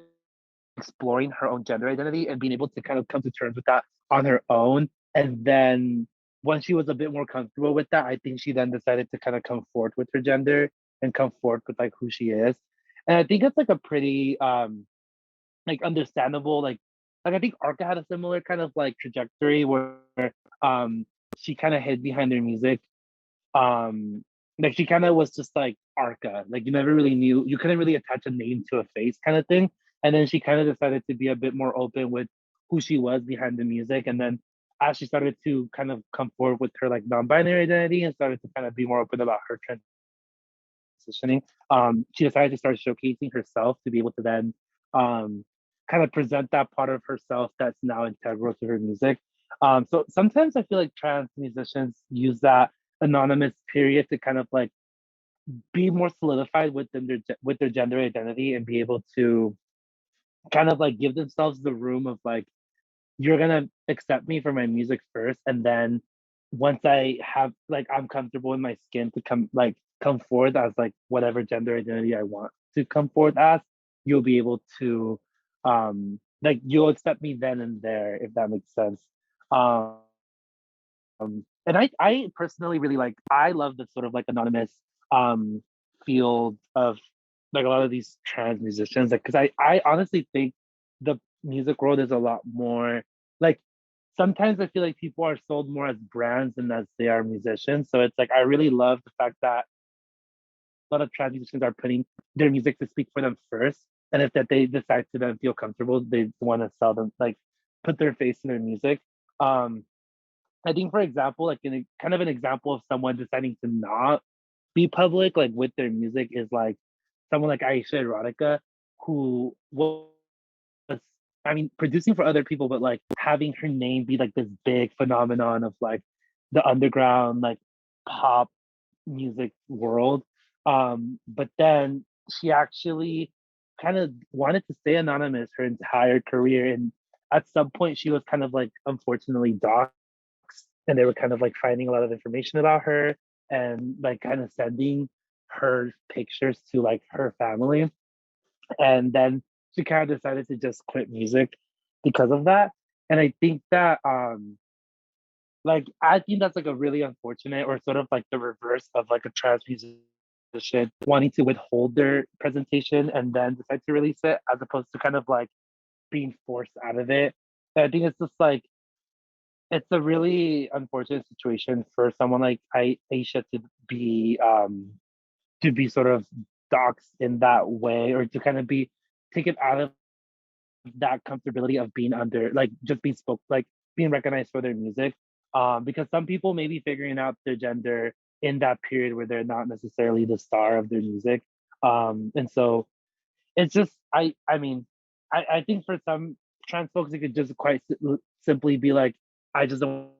exploring her own gender identity and being able to kind of come to terms with that on her own. And then once she was a bit more comfortable with that, I think she then decided to kind of come forth with her gender and come forth with like who she is. And I think it's like a pretty like understandable like I think Arca had a similar kind of like trajectory where um she kind of hid behind her music. um like she kind of was just like Arca, like you never really knew, you couldn't really attach a name to a face kind of thing. And then she kind of decided to be a bit more open with who she was behind the music. And then as she started to kind of come forward with her like non-binary identity and started to kind of be more open about her transitioning, she decided to start showcasing herself to be able to then um kind of present that part of herself that's now integral to her music. So sometimes I feel like trans musicians use that anonymous period to kind of like be more solidified with their gender identity and be able to kind of like give themselves the room of like, you're gonna accept me for my music first, and then once I have like I'm comfortable in my skin to come forth as like whatever gender identity I want to come forth as, you'll be able to like you'll accept me then and there, if that makes sense. um and I personally really like, I love the sort of like anonymous um field of like a lot of these trans musicians, like because I honestly think the music world is a lot more like, sometimes I feel like people are sold more as brands than as they are musicians. So it's like I really love the fact that a lot of trans musicians are putting their music to speak for them first. And if that they decide to then feel comfortable, they want to sell them, like put their face in their music. Um I think, for example, like in a, kind of an example of someone deciding to not be public, like with their music, is like someone like Aisha Erotica, who was, I mean, producing for other people, but like having her name be like this big phenomenon of like the underground, like pop music world. But then she actually kind of wanted to stay anonymous her entire career. And at some point, she was kind of like, unfortunately, doxxed, and they were kind of like finding a lot of information about her and like kind of sending her pictures to like her family. And then she kind of decided to just quit music because of that. And I think that like I think that's like a really unfortunate, or sort of like the reverse of like a trans musician wanting to withhold their presentation and then decide to release it, as opposed to kind of like being forced out of it. And I think it's just like, it's a really unfortunate situation for someone like Aisha to be sort of doxxed in that way, or to kind of be taken out of that comfortability of being under, like just being spoke, like being recognized for their music. Because some people may be figuring out their gender in that period where they're not necessarily the star of their music. And so it's just I mean, I think for some trans folks it could just quite simply be like, I just don't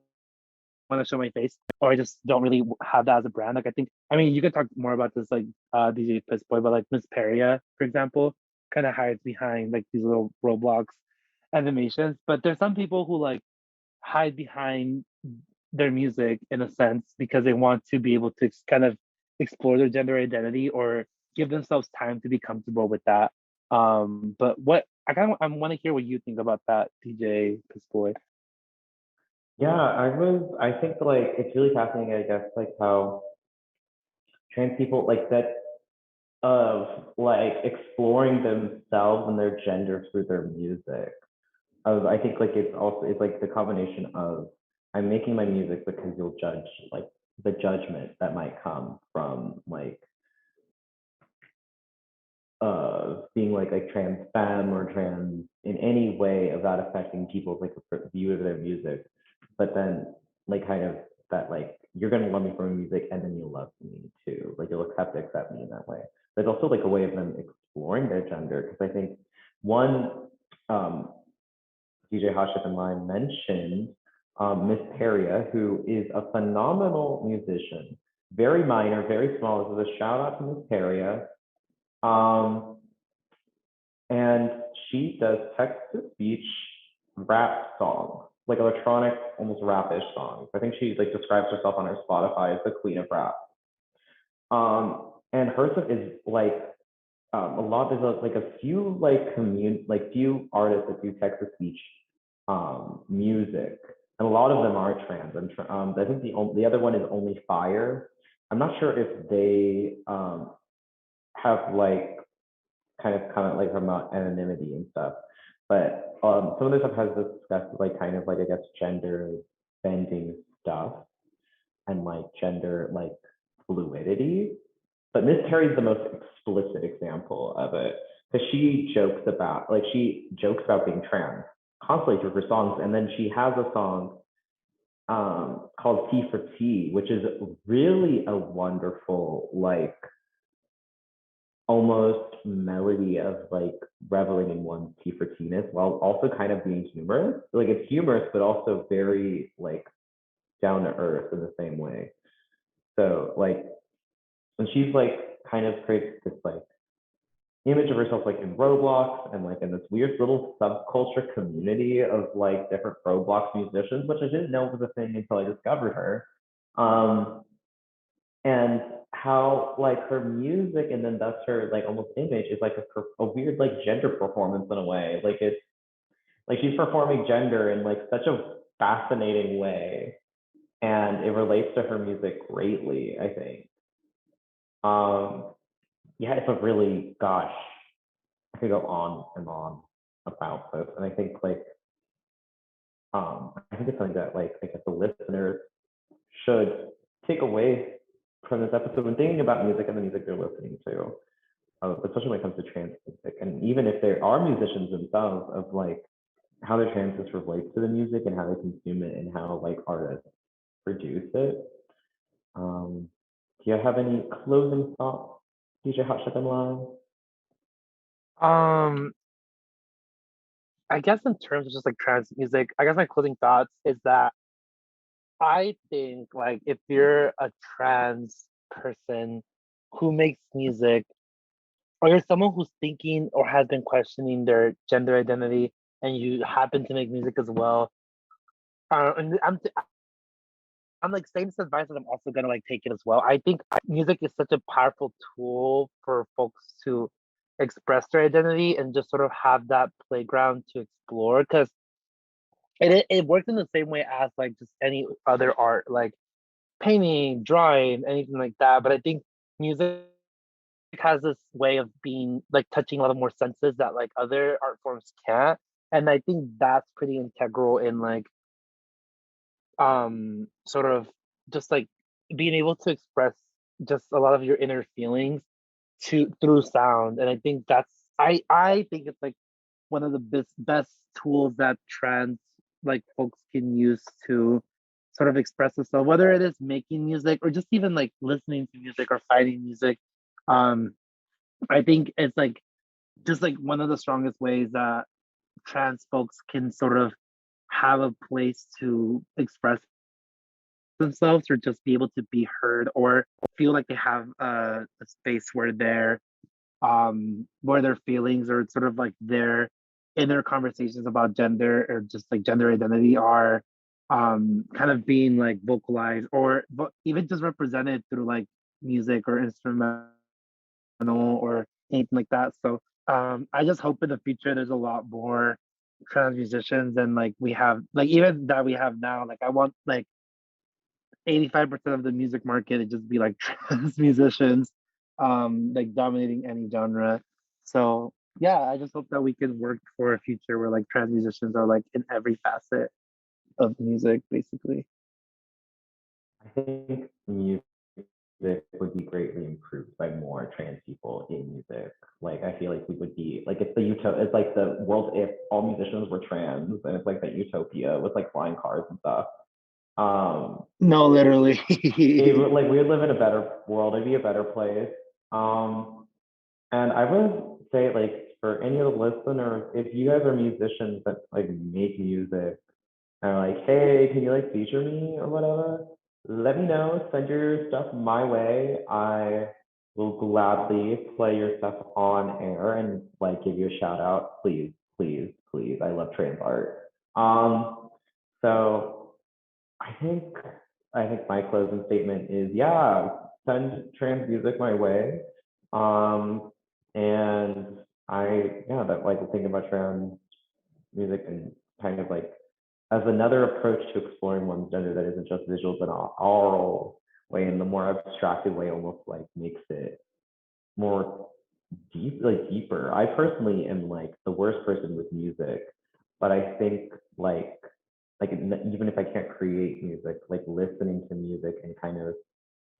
want to show my face, or I just don't really have that as a brand. Like I think, I mean, you could talk more about this like DJ Piss Boy, but like Miss Peria, for example, kind of hides behind like these little Roblox animations. But there's some people who like hide behind their music in a sense because they want to be able to kind of explore their gender identity, or give themselves time to be comfortable with that. But what I want to hear what you think about that, DJ Piss Boy. Yeah, I think like it's really fascinating, I guess, like how trans people like that of like exploring themselves and their gender through their music. I think like it's like the combination of, I'm making my music because you'll judge, like the judgment that might come from like being like trans femme or trans in any way of that affecting people's like view of their music. But then like kind of that like, you're gonna love me for my music and then you'll love me too. Like you'll have to accept me in that way. There's also like a way of them exploring their gender, because I think one um DJ Hashif and I mentioned Miss Peria, who is a phenomenal musician, very minor, very small. This is a shout out to Miss Peria. Um, and she does text to speech rap songs, like electronic, almost rapish songs. I think she like describes herself on her Spotify as the queen of rap. And her stuff is like a lot there's like a few like few artists that do text to speech music, and a lot of them are trans. I think the other one is Only Fire. I'm not sure if they have like kind of come like from anonymity and stuff, but some of the stuff has discussed like kind of like I guess gender bending stuff and like gender like fluidity. But Miss Terry's the most explicit example of it because she jokes about being trans constantly through her songs, and then she has a song called T for T, which is really a wonderful like almost melody of like reveling in one's T for T-ness while also kind of being humorous. Like it's humorous, but also very like down to earth in the same way. So like when she's like kind of creates this like image of herself like in Roblox and like in this weird little subculture community of like different Roblox musicians, which I didn't know was a thing until I discovered her. And how like her music and then thus her like almost image is like a weird like gender performance in a way. Like it's like she's performing gender in like such a fascinating way, and it relates to her music greatly, I think. Um, yeah, it's a really gosh, I could go on and on about this, and I think like I think it's something that like I guess the listeners should take away from this episode when thinking about music and the music they're listening to, especially when it comes to trans music, and even if there are musicians themselves, of like how their transness relates to the music and how they consume it and how like artists produce it. Do you have any closing thoughts, DJ Hot Shot and Live? Um, I guess in terms of just like trans music, I guess my closing thoughts is that I think like if you're a trans person who makes music, or you're someone who's thinking or has been questioning their gender identity, and you happen to make music as well, and I'm like saying this advice, and I'm also gonna like take it as well. I think music is such a powerful tool for folks to express their identity and just sort of have that playground to explore, because it works in the same way as like just any other art, like painting, drawing, anything like that. But I think music has this way of being like touching a lot of more senses that like other art forms can't. And I think that's pretty integral in like sort of just like being able to express just a lot of your inner feelings to through sound. And I think I think it's like one of the best tools that trans like folks can use to sort of express themselves, whether it is making music or just even like listening to music or finding music. um I think it's like just like one of the strongest ways that trans folks can sort of have a place to express themselves or just be able to be heard or feel like they have a space where their feelings or sort of like their inner conversations about gender or just like gender identity are kind of being like vocalized or but even just represented through like music or instrumental or anything like that. So I just hope in the future there's a lot more trans musicians than like we have, like even that we have now. Like I want like 85% of the music market to just be like trans musicians, like dominating any genre. So yeah, I just hope that we can work for a future where like trans musicians are like in every facet of music, basically. I think music would be greatly improved by more trans people in music. Like I feel like we would be like it's like the world if all musicians were trans, and it's like that utopia with like flying cars and stuff. No, literally. Like we would live in a better world. It'd be a better place. And I would say like for any of the listeners, if you guys are musicians that like make music and are like, hey, can you like feature me or whatever? Let me know. Send your stuff my way. I will gladly play your stuff on air and like give you a shout out. Please, please, please. I love trans art. So I think my closing statement is yeah, send trans music my way. Um, And that like thinking about trans music and kind of like as another approach to exploring one's gender that isn't just visuals but an oral way, in the more abstracted way, almost like makes it more deeper. I personally am like the worst person with music, but I think like even if I can't create music, like listening to music and kind of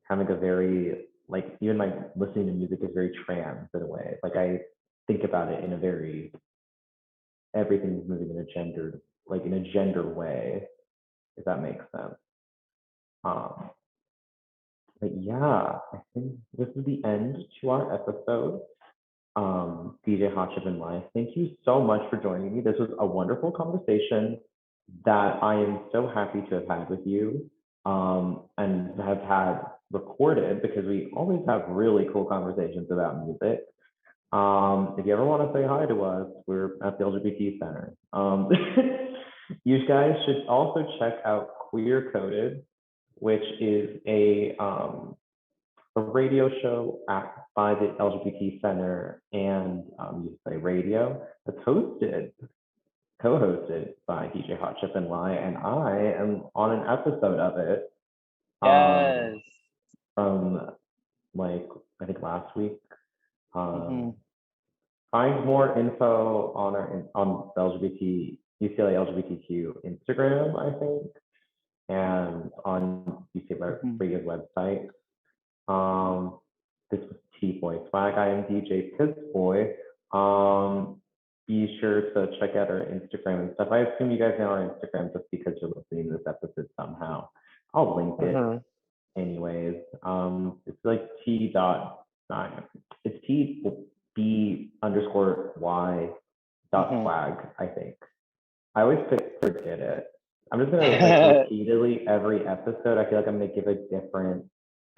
having a very like even my listening to music is very trans in a way. Like I think about it in a very everything's moving in a gender way, if that makes sense. But yeah, I think this is the end to our episode. DJ Hot Chip and Live, thank you so much for joining me. This was a wonderful conversation that I am so happy to have had with you, and have had recorded, because we always have really cool conversations about music. If you ever want to say hi to us, we're at the LGBT Center. You guys should also check out Queer Coded, which is a radio show by the LGBT Center and you say radio, that's co-hosted by DJ Hot Chip and Lie, and I am on an episode of it. Yes. From like I think last week. Find more info on the UCLA LGBTQ Instagram, I think, and on UCLA Radio's website. This was T-Boy Swag. I am DJ Pissboy. Be sure to check out our Instagram and stuff. I assume you guys know our Instagram just because you're listening to this episode somehow. I'll link it anyways. It's like it's TB_Y .swag, I think. I always forget it. I'm just gonna like repeatedly every episode. I feel like I'm gonna give a different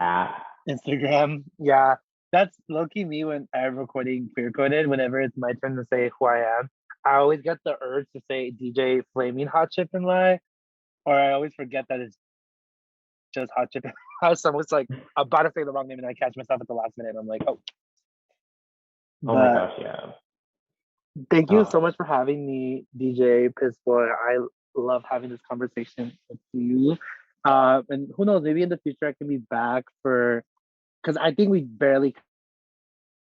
Instagram. Yeah, that's low-key me when I'm recording Queer Coded. Whenever it's my turn to say who I am, I always get the urge to say DJ Flaming Hot Chip and Lie, or I always forget that it's just Hot Chip and Lie. So I'm always like about to say the wrong name and I catch myself at the last minute. I'm like, oh. Oh my gosh, yeah. Thank you so much for having me, DJ Pissboy. I love having this conversation with you. And who knows, maybe in the future I can be back because I think we barely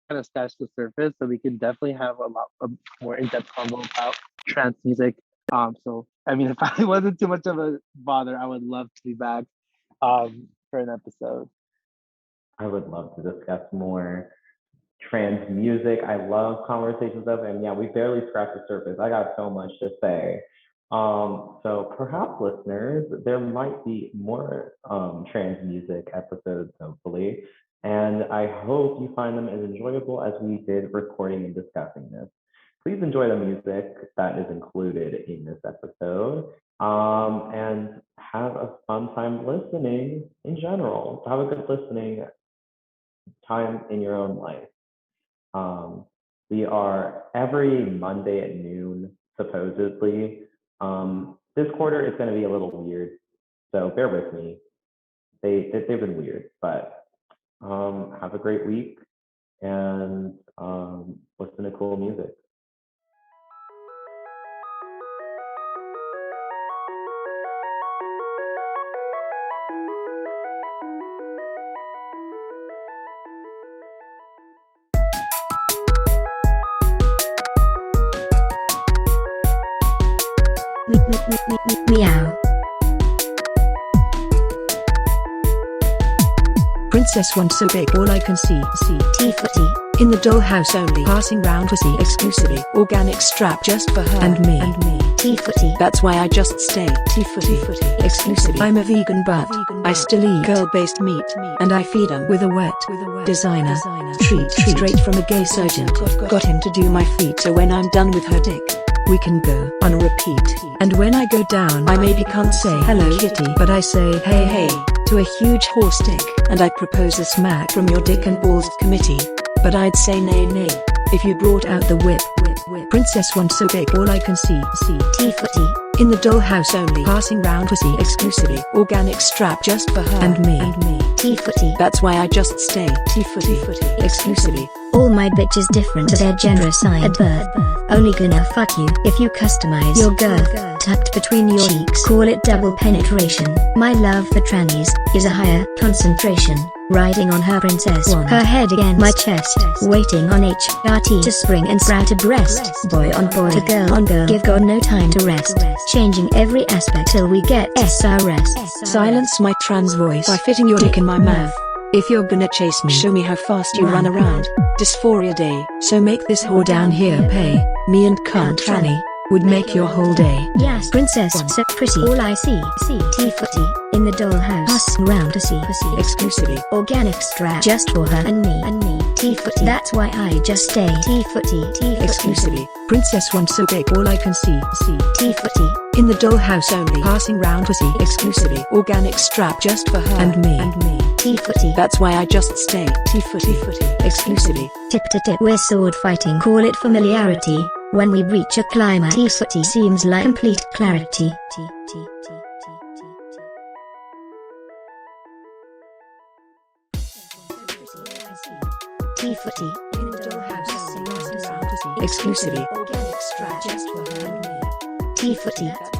kind of scratched the surface, so we can definitely have a lot of more in-depth convo about trans music. So I mean, if I wasn't too much of a bother, I would love to be back for an episode. I would love to discuss more trans music. I love conversations of it, and yeah, we barely scratched the surface. I got so much to say. So perhaps listeners, there might be more trans music episodes, hopefully, and I hope you find them as enjoyable as we did recording and discussing this. Please enjoy the music that is included in this episode, and have a fun time listening in general. Have a good listening time in your own life. We are every Monday at noon, supposedly. This quarter is going to be a little weird, so bear with me. They've been weird, but have a great week and listen to cool music. Meow. Princess one so big all I can see. T-footy. In the dollhouse only. Passing round pussy exclusively. Organic strap just for her and me. T-footy. That's why I just stay. T-footy. Exclusively. I'm a vegan but I still eat girl-based meat. And I feed 'em with a wet designer treat straight from a gay surgeon. Got him to do my feet so when I'm done with her dick, we can go on a repeat. And when I go down, I maybe can't say hello kitty, but I say hey hey to a huge horse dick. And I propose a smack from your dick and balls committee, but I'd say nay nay if you brought out the whip. Princess one so big all I can see. T-footy. In the dollhouse only. Passing round pussy exclusively. Organic strap just for her and me. T-footy. That's why I just stay. T-footy exclusively. All my bitches different to their gender side at birth. Only gonna fuck you if you customize your girth. Tucked between your cheeks, call it double penetration. My love for trannies is a higher concentration. Riding on her princess wand, her head against my chest, waiting on HRT to spring and sprout a breast. Boy on boy to girl on girl, give God no time to rest. Changing every aspect till we get SRS. Silence my trans voice by fitting your dick in my mouth. If you're gonna chase me, show me how fast you run around. Dysphoria day, so make this whore down here pay. Me and cunt tranny would make your whole day. Yes, princess, so pretty. All I see, T-footy in the dollhouse, passing round to see pussy Exclusively. organic strap just for her and me. T-footy, that's why I just stay. T-footy, Exclusively. Princess one so big all I can see. T-footy, In the dollhouse only. Passing round pussy. Exclusively. Organic strap just for her and me. T-footy, That's why I just stay. T-footy. Exclusively. tip to tip, we're sword fighting. Call it familiarity. When we reach a climax, T-footy seems like complete clarity. T-footy, In the dollhouse only. Passing round pussy. Exclusively. organic strap just for her and me. T-footy.